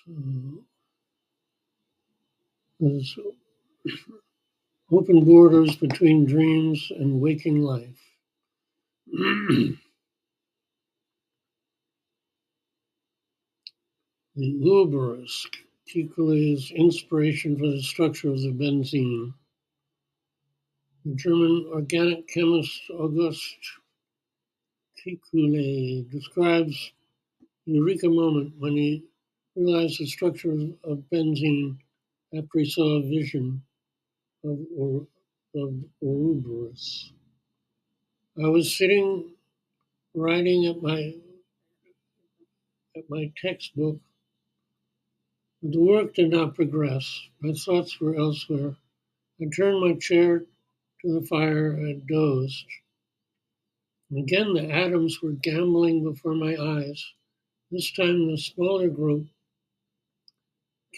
So there's open borders between dreams and waking life. The Uberus, Kekule's inspiration for the structure of the benzene. The German organic chemist August Kekule describes the eureka moment when he realized the structure of benzene after he saw a vision of Ouroboros. I was sitting writing at my textbook, but the work did not progress. My thoughts were elsewhere. I turned my chair to the fire and dozed. And again, the atoms were gambling before my eyes. This time, the smaller group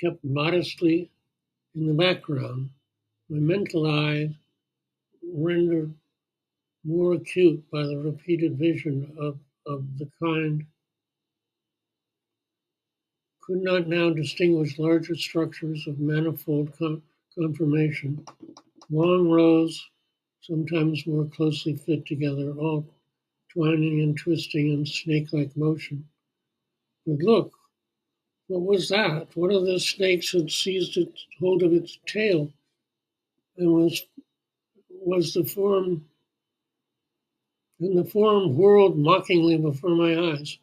kept modestly in the background. My mental eye, rendered more acute by the repeated vision of the kind, could not now distinguish larger structures of manifold conformation, long rows, sometimes more closely fit together, all twining and twisting in snake-like motion. But look, what was that? One of the snakes had seized hold of its tail and was the form whirled mockingly before my eyes,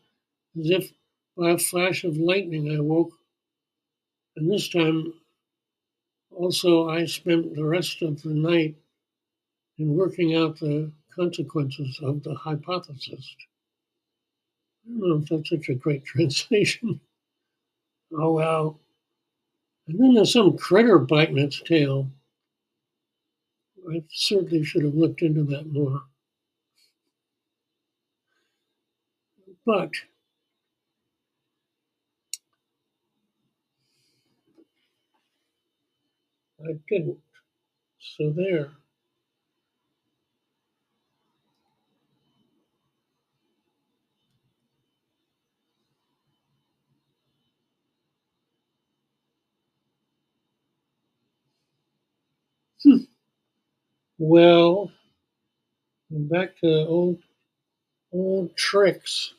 as if by a flash of lightning I woke, and this time also I spent the rest of the night in working out the consequences of the hypothesis. I don't know if that's such a great translation. Oh well. And then there's some critter biting its tail. I certainly should have looked into that more. But I didn't. So there. Well, back to old tricks.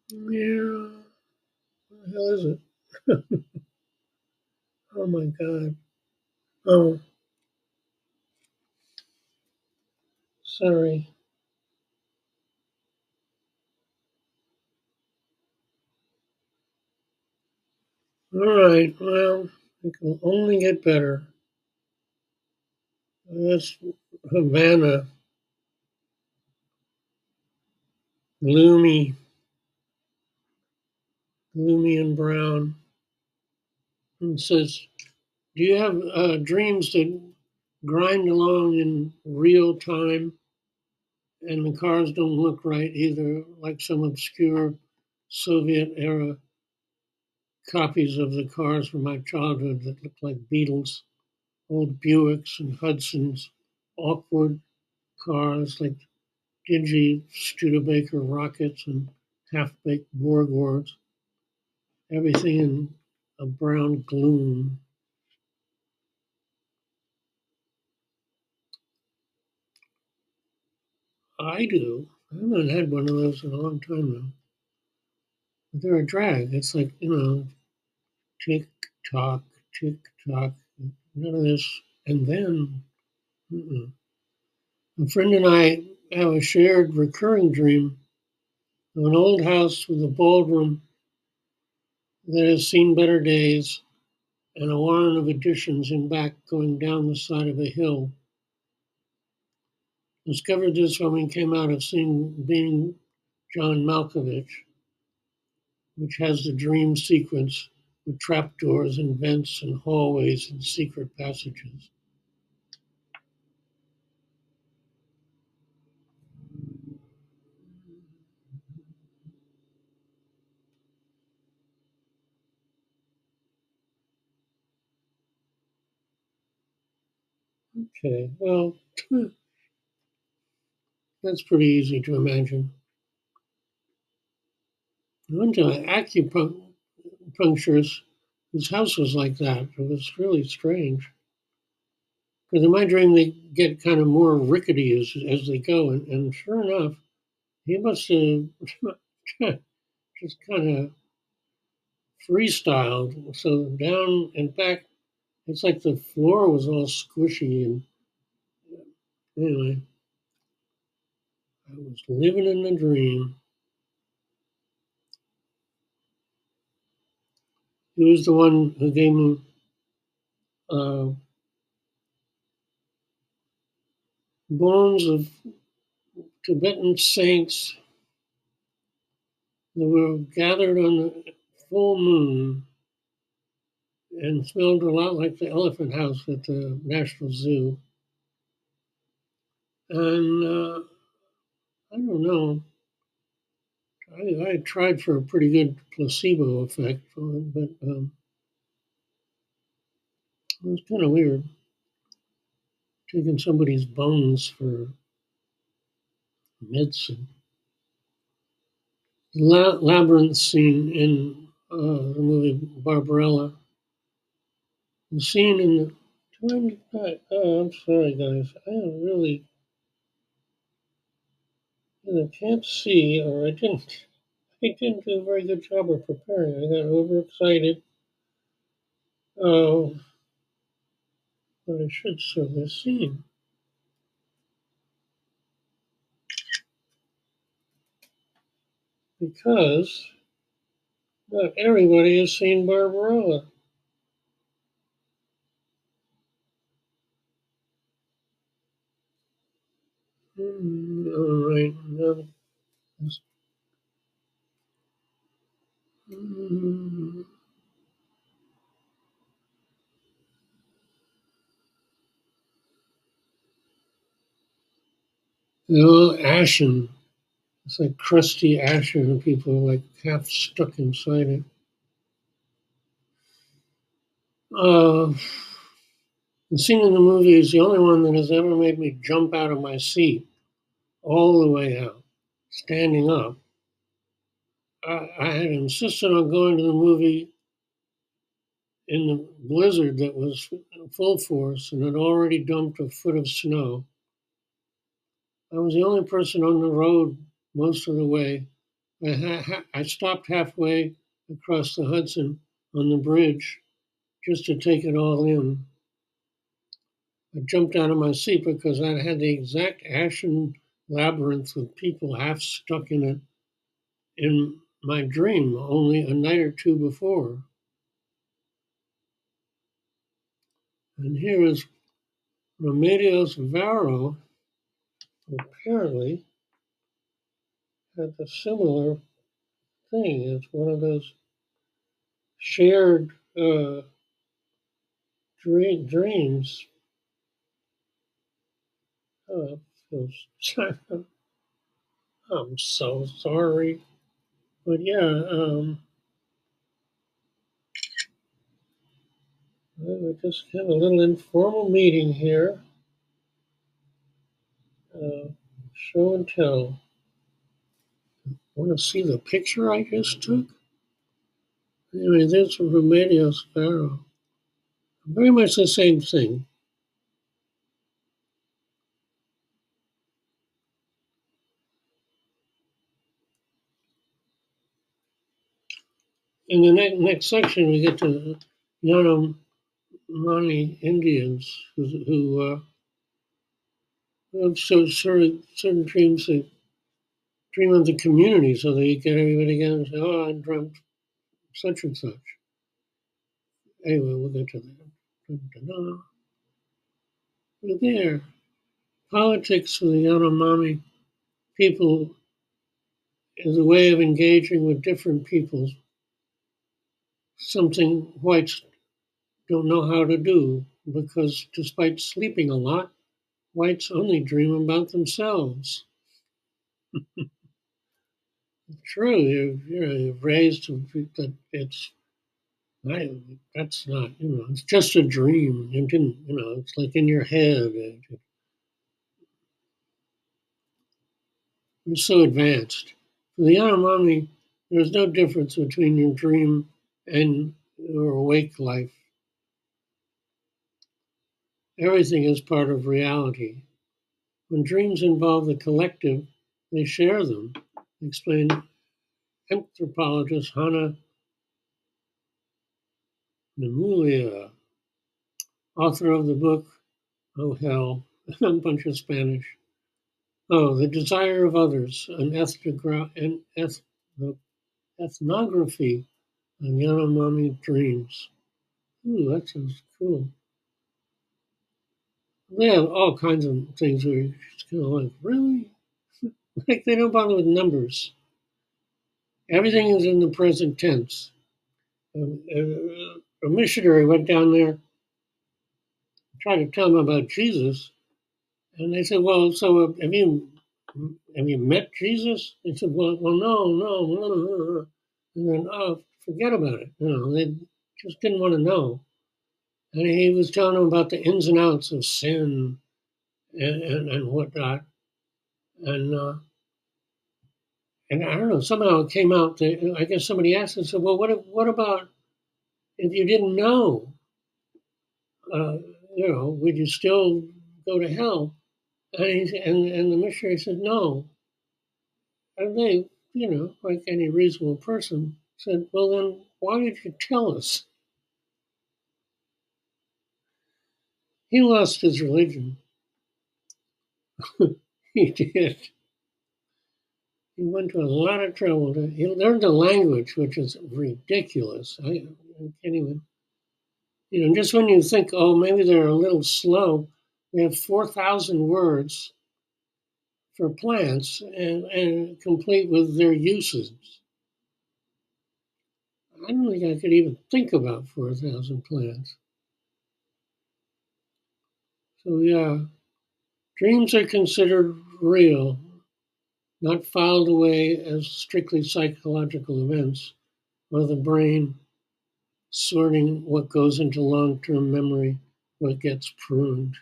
Yeah, what the hell is it? Oh my god. Oh, sorry. All right. Well, it can only get better. That's Havana, gloomy, gloomy and brown. And says, "Do you have dreams that grind along in real time, and the cars don't look right either, like some obscure Soviet era copies of the cars from my childhood that look like Beetles, old Buicks and Hudsons, awkward cars like dingy Studebaker rockets and half-baked Borg wards, everything in a brown gloom." I do. I haven't had one of those in a long time now. But they're a drag. It's like, tick tock, tick tock, none of this. And then, mm-mm. A friend and I have a shared recurring dream of an old house with a ballroom that has seen better days and a warren of additions in back going down the side of a hill. Discovered this when we came out of seeing Being John Malkovich, which has the dream sequence with trapdoors and vents and hallways and secret passages. Okay, well, That's pretty easy to imagine. I went to an acupuncturist whose house was like that. It was really strange. Because in my dream, they get kind of more rickety as they go. And sure enough, he must have just kind of freestyled. So down and back, it's like the floor was all squishy. And anyway, I was living in the dream. He was the one who gave me uh, bones of Tibetan saints that were gathered on the full moon and smelled a lot like the elephant house at the National Zoo. And I don't know. I tried for a pretty good placebo effect, but it was kind of weird taking somebody's bones for medicine. Labyrinth scene in the movie Barbarella. The scene in the. Oh, I'm sorry, guys. I am really. I can't see, or I didn't. I didn't do a very good job of preparing. I got overexcited. Oh, but I should show this scene because not everybody has seen Barbarella. All right. Mm, they're all ashen. It's like crusty ashen, and people are like half stuck inside it. Uh, the scene in the movie is the only one that has ever made me jump out of my seat all the way out, standing up. I had insisted on going to the movie in the blizzard that was full force and had already dumped a foot of snow. I was the only person on the road most of the way. I stopped halfway across the Hudson on the bridge just to take it all in. I jumped out of my seat because I had the exact ashen labyrinth with people half stuck in it in my dream only a night or two before. And here is Remedios Varo, who apparently had a similar thing. It's one of those shared dreams. Oh, I'm so sorry. But yeah, we just have a little informal meeting here. Uh, show and tell. Want to see the picture I just took? Anyway, there's Remedios Varo. Very much the same thing. In the next section, we get to Yanomami Indians who have certain dreams. They dream of the community, so they get everybody together and say, "Oh, I dreamt such and such." Anyway, we'll get to that. Dun-dun-dun. We're there. Politics for the Yanomami people is a way of engaging with different peoples, something whites don't know how to do because despite sleeping a lot, whites only dream about themselves. True, you're raised that it's that's not, it's just a dream. You didn't, it's like in your head. We're so advanced. For the Yanomami, there's no difference between your dream and your awake life. Everything is part of reality. When dreams involve the collective, they share them, explained anthropologist Hannah Nemulia, author of the book, oh hell, a bunch of Spanish. Oh, The Desire of Others, an ethnography on Yanomami dreams. Ooh, that sounds cool. They have all kinds of things where you're just kind of like, really? Like they don't bother with numbers. Everything is in the present tense. A missionary went down there, tried to tell them about Jesus, and they said, "Well, so have you met Jesus?" They said, "Well, no, no, no, no." And then, oh, forget about it. They just didn't want to know. And he was telling them about the ins and outs of sin and whatnot. And I don't know, somehow it came out that I guess somebody asked and said, "Well, what about if you didn't know? Uh, would you still go to hell?" And the missionary said, "No." And they, like any reasonable person, said, "Well, then why did you tell us?" He lost his religion. He did. He went to a lot of trouble. He learned a language, which is ridiculous. I can't even. Just when you think, oh, maybe they're a little slow, they have 4,000 words for plants and complete with their uses. I don't think I could even think about 4,000 plants. So, yeah, dreams are considered real, not filed away as strictly psychological events, or the brain sorting what goes into long term memory, what gets pruned.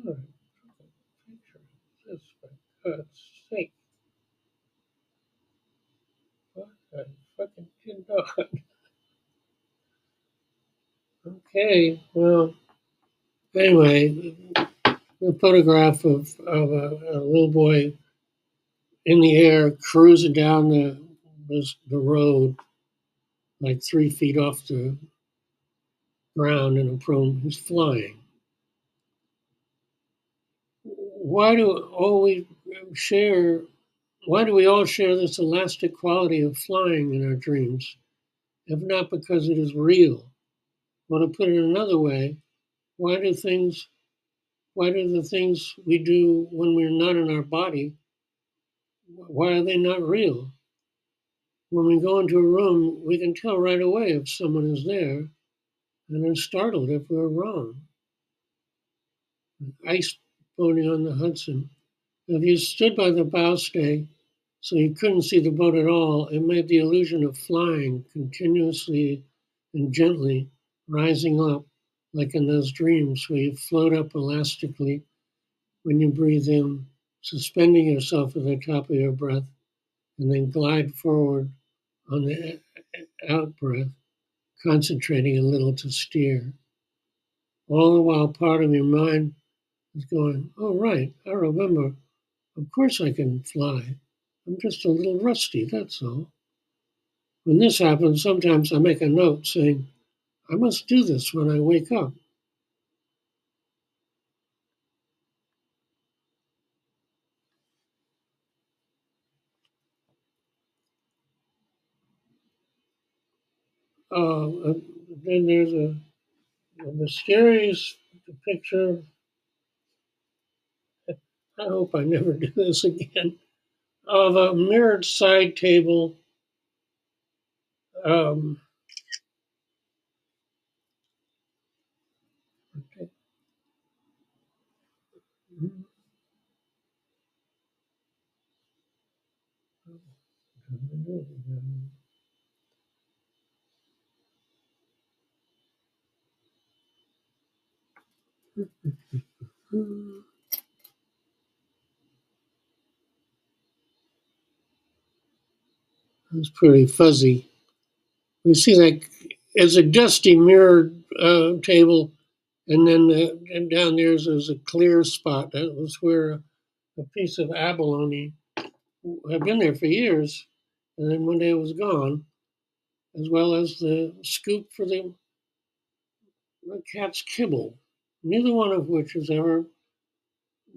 Sorry, picture this for God's sake. What I fucking did not. Okay, well, anyway, the photograph of a little boy in the air cruising down the road, like 3 feet off the ground in a prone. He's flying. Why do share? Why do we all share this elastic quality of flying in our dreams, if not because it is real? Or to put it another way, why do things? Why do the things we do when we're not in our body? Why are they not real? When we go into a room, we can tell right away if someone is there, and are startled if we're wrong. Ice boating on the Hudson. If you stood by the bowstay so you couldn't see the boat at all, it made the illusion of flying continuously and gently, rising up, like in those dreams where you float up elastically when you breathe in, suspending yourself at the top of your breath, and then glide forward on the out breath, concentrating a little to steer. All the while, part of your mind is going, "Oh, right, I remember. Of course I can fly. I'm just a little rusty, that's all." When this happens, sometimes I make a note saying, "I must do this when I wake up." Uh, then there's a mysterious picture. I hope I never do this again. Of a mirrored side table. Um, It's pretty fuzzy. You see, like, it's a dusty mirrored table, and then and down there's a clear spot. That was where a piece of abalone had been there for years, and then one day it was gone, as well as the scoop for the cat's kibble, neither one of which has ever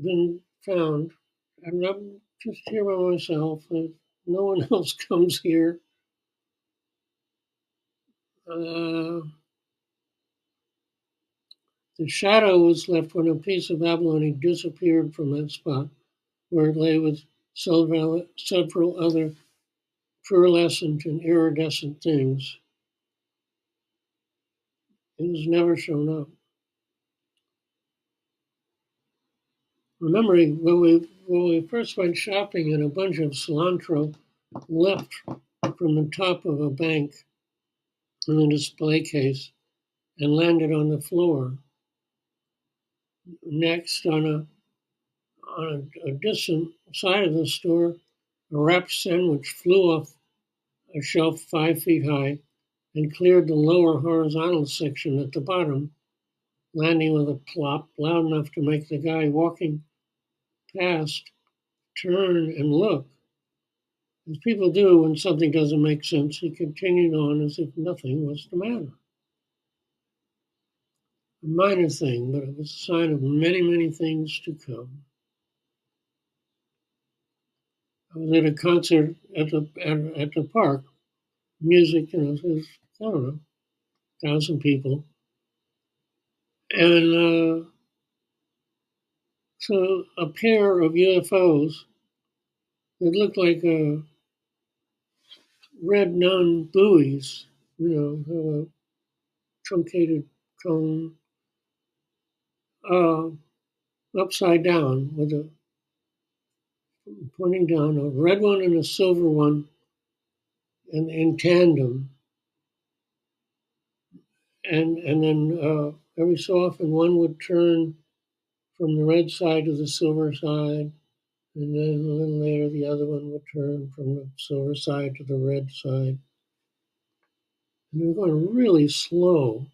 been found. And I'm just here by myself. No one else comes here. Uh, the shadow was left when a piece of abalone disappeared from that spot where it lay with several other pearlescent and iridescent things. It has never shown up. Remembering when we first went shopping and a bunch of cilantro leapt from the top of a bank in a display case and landed on the floor. Next, on a distant side of the store, a wrapped sandwich flew off a shelf 5 feet high and cleared the lower horizontal section at the bottom, landing with a plop loud enough to make the guy walking past turn and look. As people do when something doesn't make sense, he continued on as if nothing was the matter. A minor thing, but it was a sign of many, many things to come. I was at a concert at the park. Music, there's, I don't know, 1,000 people. And so a pair of UFOs that looked like red nun buoys, a truncated cone, uh, upside down with a pointing down, a red one and a silver one, and in tandem. And then every so often one would turn from the red side to the silver side, and then a little later the other one would turn from the silver side to the red side. And they were going really slow.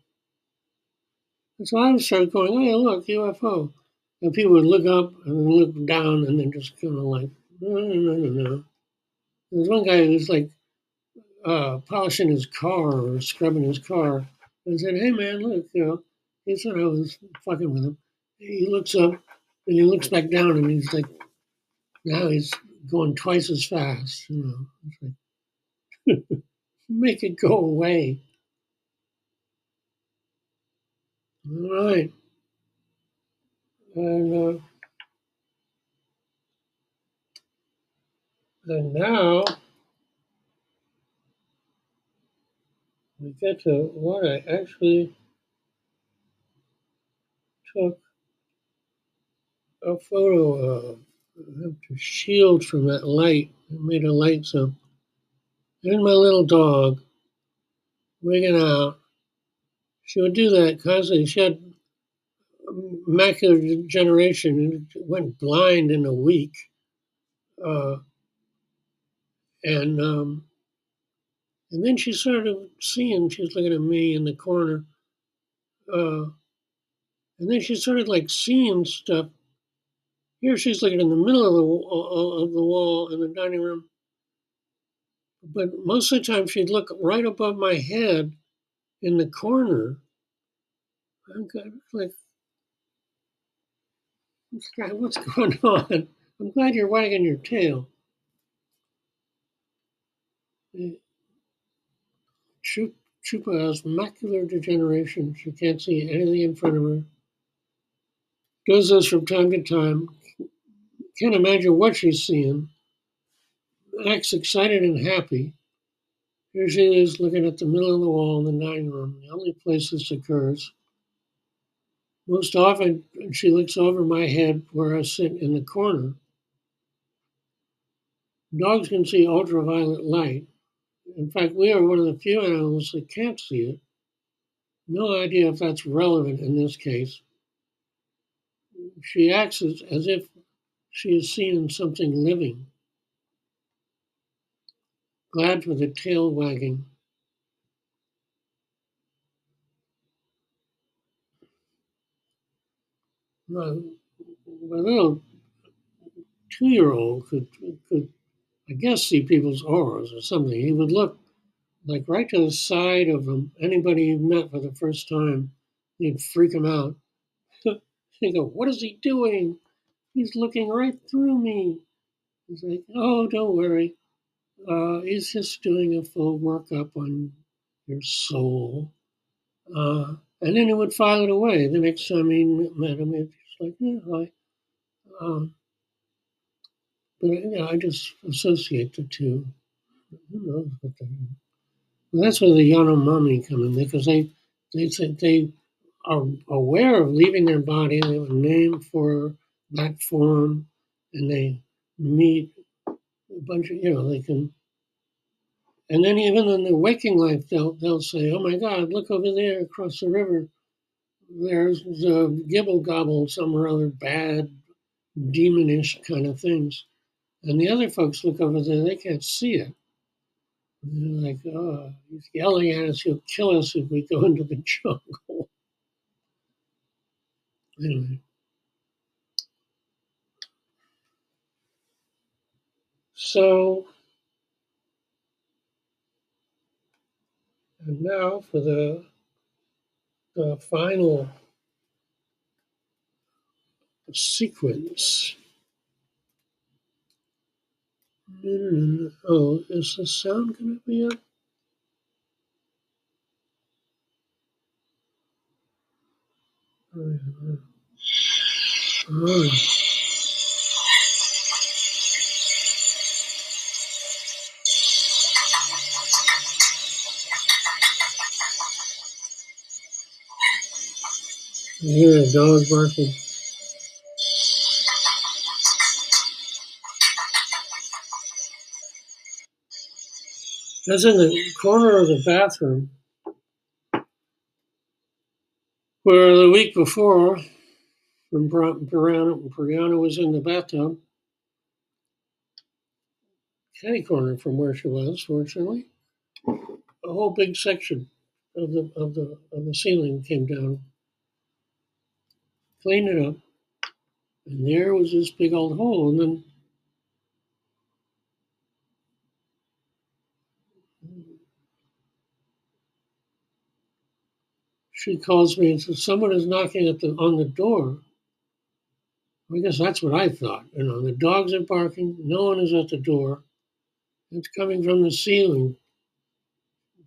And so I started going, hey, look, UFO. And people would look up and then look down and then just kind of like, no. There was one guy who was like polishing his car or scrubbing his car. And said, hey, man, look, he thought I was fucking with him. He looks up and he looks back down and he's like, now he's going twice as fast. It's like, make it go away. All right. And now we get to what I actually took a photo of. I have to shield from that light. I made a light so. There's my little dog wigging out. She would do that constantly. She had macular degeneration and went blind in a week. Uh, and and then she started seeing. She was looking at me in the corner. Uh, and then she started like seeing stuff. Here she's looking in the middle of the wall in the dining room. But most of the time she'd look right above my head in the corner. I'm like, what's going on? I'm glad you're wagging your tail. Chupa has macular degeneration. She can't see anything in front of her. Does this from time to time. Can't imagine what she's seeing. Acts excited and happy. Here she is looking at the middle of the wall in the dining room, the only place this occurs. Most often, she looks over my head where I sit in the corner. Dogs can see ultraviolet light. In fact, we are one of the few animals that can't see it. No idea if that's relevant in this case. she acts as if she has seen something living, glad for the tail wagging. My, my little 2-year-old could, I guess, see people's auras or something. He would look like right to the side of anybody he met for the first time. He'd freak him out. He'd go, "What is he doing? He's looking right through me." He's like, "Oh, don't worry. He's just doing a full workup on your soul." And then he would file it away. The next time he met him, he'd just like, "Yeah, hi." Um, but I just associate the two. Who knows what they are? Well, that's where the Yanomami come in because they are aware of leaving their body. They have a name for that form, and they meet a bunch of they can. And then even in their waking life, they'll say, "Oh my God, look over there across the river. There's the gibble gobble, some or other bad, demonish kind of things." And the other folks look over there; they can't see it. And they're like, "Oh, he's yelling at us. He'll kill us if we go into the jungle." Anyway, so and now for the final sequence. Oh, is the sound going to be up? Oh, you hear a dog barking. That's in the corner of the bathroom where the week before, when Brianna was in the bathtub, kitty corner from where she was, fortunately, a whole big section of the ceiling came down, cleaned it up, and there was this big old hole. And then she calls me and says, "Someone is knocking on the door." I guess that's what I thought. The dogs are barking. No one is at the door. It's coming from the ceiling.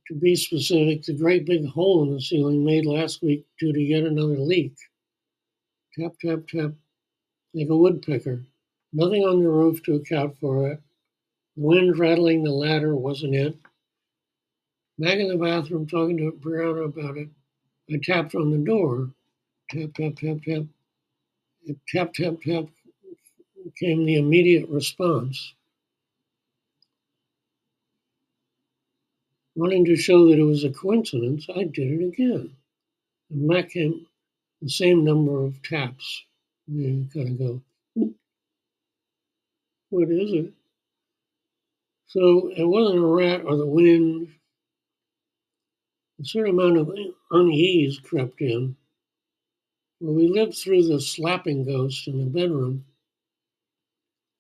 To be specific, the great big hole in the ceiling made last week due to yet another leak. Tap, tap, tap, like a woodpecker. Nothing on the roof to account for it. The wind rattling the ladder wasn't it. Back in the bathroom talking to Brianna about it, I tapped on the door. Tap, tap, tap, tap. Tap, tap, tap came the immediate response. Wanting to show that it was a coincidence, I did it again. And back came the same number of taps. You kind of go, "What is it?" So it wasn't a rat or the wind. A certain amount of unease crept in. When we lived through the slapping ghost in the bedroom,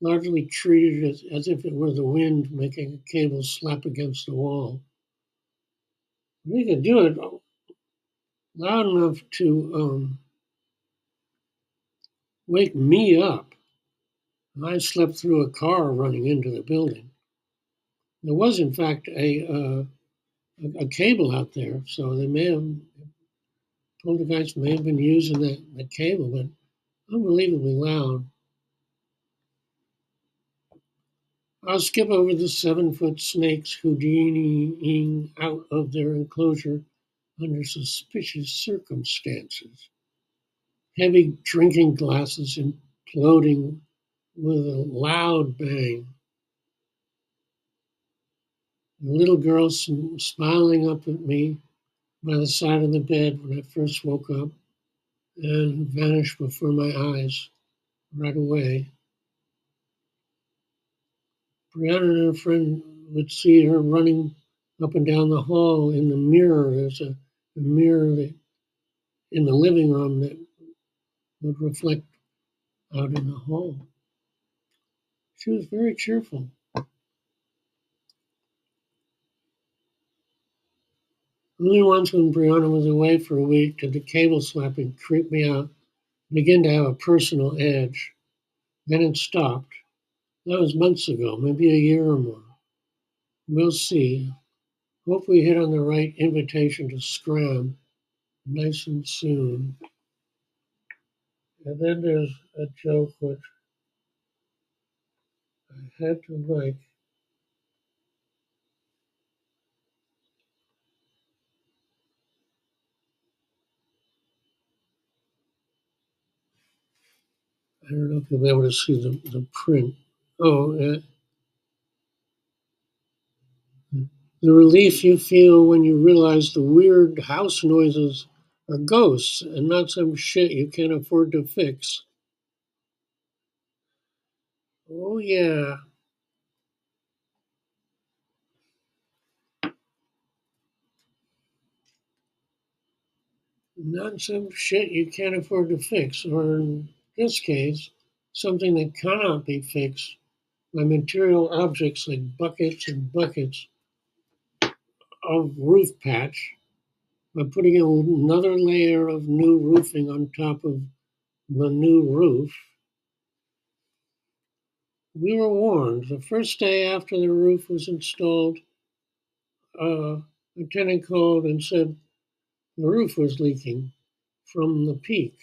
largely treated as if it were the wind making a cable slap against the wall. We could do it loud enough to wake me up. I slept through a car running into the building. There was, in fact, a cable out there, so they may have poltergeist may have been using the cable, but unbelievably loud. I'll skip over the 7-foot snakes Houdiniing out of their enclosure under suspicious circumstances. Heavy drinking glasses imploding with a loud bang. A little girl smiling up at me by the side of the bed when I first woke up. and vanished before my eyes right away. Brianna and her friend would see her running up and down the hall in the mirror. There's a mirror in the living room that would reflect out in the hall. She was very cheerful. Only once when Brianna was away for a week did the cable slapping creep me out, begin to have a personal edge. Then it stopped. That was months ago, maybe a year or more. We'll see. Hope we hit on the right invitation to scram nice and soon. And then there's a joke which I had to like. I don't know if you'll be able to see the print. Oh, the relief you feel when you realize the weird house noises are ghosts and not some shit you can't afford to fix. Oh, yeah. Not some shit you can't afford to fix, or in this case, something that cannot be fixed by material objects like buckets and buckets of roof patch, by putting another layer of new roofing on top of the new roof. We were warned. The first day after the roof was installed, a tenant called and said the roof was leaking from the peak.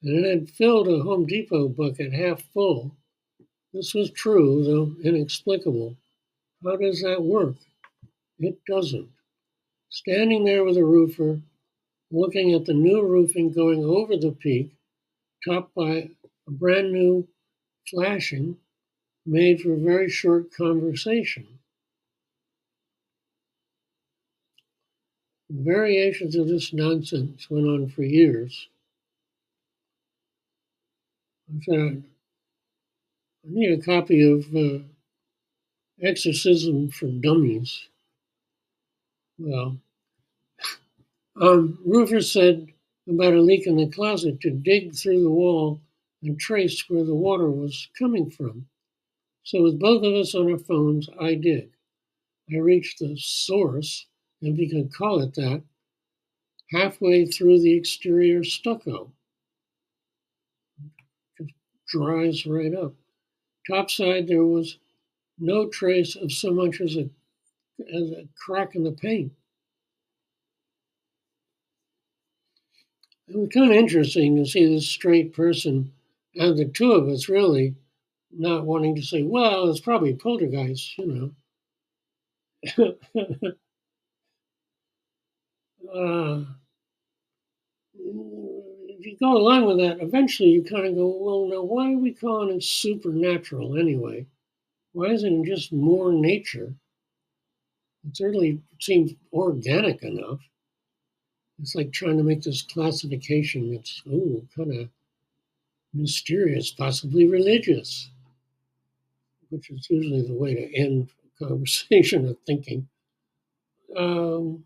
And it had filled a Home Depot bucket half full. This was true, though inexplicable. How does that work? It doesn't. Standing there with a roofer, looking at the new roofing going over the peak, topped by a brand new flashing, made for a very short conversation. Variations of this nonsense went on for years. I said, I need a copy of Exorcism for Dummies. Well, Roofer said about a leak in the closet to dig through the wall and trace where the water was coming from. So with both of us on our phones, I did. I reached the source, if you could call it that, halfway through the exterior stucco. Just dries right up. Topside, there was no trace of so much as a crack in the paint. It was kind of interesting to see this straight person, and the two of us really not wanting to say, well, it's probably poltergeist, you know. uh, if you go along with that, eventually you kind of go, well, now why are we calling it supernatural anyway? Why isn't it just more nature? It certainly seems organic enough. It's like trying to make this classification that's, kind of mysterious, possibly religious, which is usually the way to end a conversation or thinking. Um,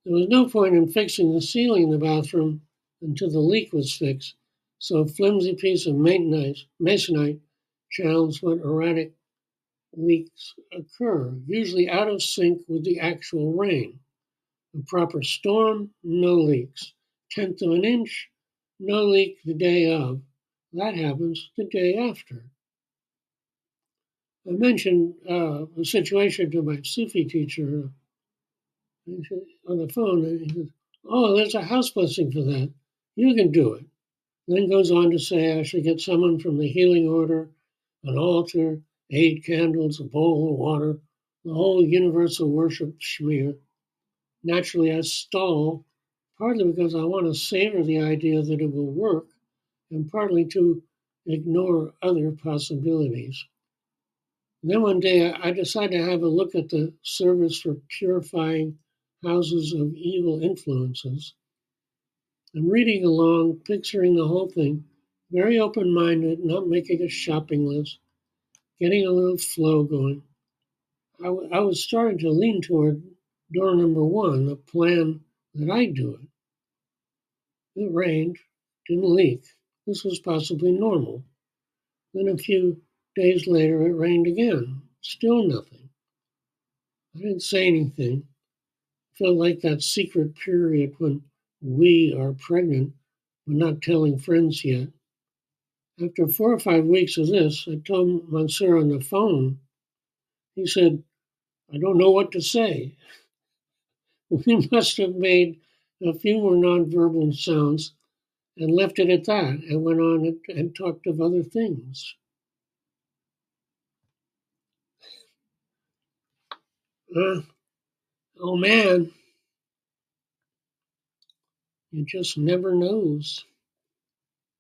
there was no point in fixing the ceiling in the bathroom until the leak was fixed, so a flimsy piece of masonite channels when erratic leaks occur, usually out of sync with the actual rain. A proper storm, no leaks. Tenth of an inch, no leak the day of. That happens the day after. I mentioned a situation to my Sufi teacher on the phone, and he says, "Oh, there's a house blessing for that. You can do it." Then goes on to say I should get someone from the healing order, an altar, 8 candles, a bowl of water, the whole universal worship schmear. Naturally, I stall, partly because I want to savor the idea that it will work, and partly to ignore other possibilities. Then one day I decided to have a look at the service for purifying houses of evil influences. I'm reading along, picturing the whole thing, very open-minded, not making a shopping list, getting a little flow going. I was starting to lean toward door number one, the plan that I'd do it. It rained, didn't leak. This was possibly normal. Then a few days later, it rained again. Still nothing. I didn't say anything. Felt like that secret period when we are pregnant but not telling friends yet. After 4 or 5 weeks of this, I told Monsieur on the phone. He said, I don't know what to say. We must have made a few more nonverbal sounds and left it at that and went on and talked of other things. Oh man, you just never knows.